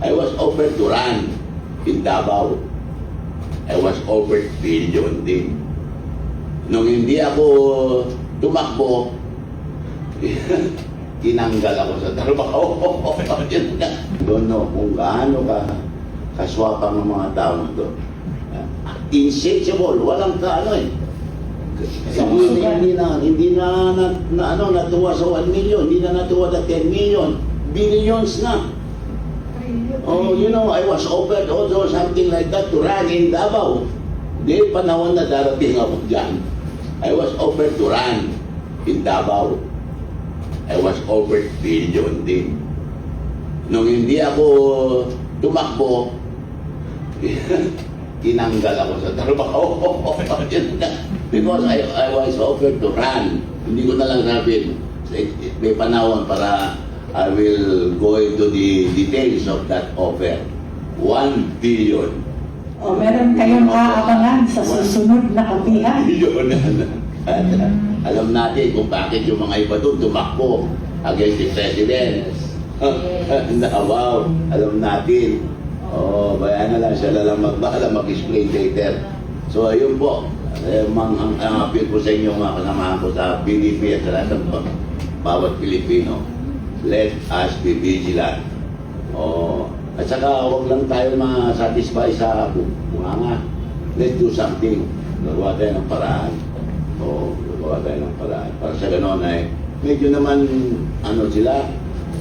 I was offered to run in Davao. I was offered billion din. Nung hindi ako tumakbo, tinanggal ako sa trabaho. Don't know kung gaano kaswapang ng mga tao doon. Insatiable, walang kaano eh. Hindi na natuwa sa 1 million, hindi na natuwa sa 10 million, billions na. Oh, you know, I was offered also something like that to run in Davao. Di panahon na darating ako dyan. I was offered to run in Davao. I was offered billion din. Nung hindi ako tumakbo, tinanggal ako sa trabaho. Because I was offered to run. Hindi ko na lang sabihin. May panahon para I will go into the details of that offer. 1 billion. O, meron kayong aabangan sa susunod na kapihan. Alam natin kung bakit yung mga iba doon tumakbo against the President. Wow, alam natin. Oh, bayan na lang siya lang mag-explain later. So, ayun po. Ang appeal ko sa inyo mga kasamahan ko sa PDP at sa lahat ng bawat Pilipino. Let us be vigilant. Oh, at saka huwag lang tayo ma-satisfy sa bunganga. Let's do something. Gagawa tayo ng paraan. Oh, gagawa tayo ng paraan. Para sa gano'n ay medyo naman sila,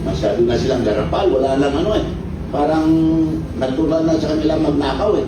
masyado na silang garapal. Wala lang Parang natural na sa kanila magnakaw eh.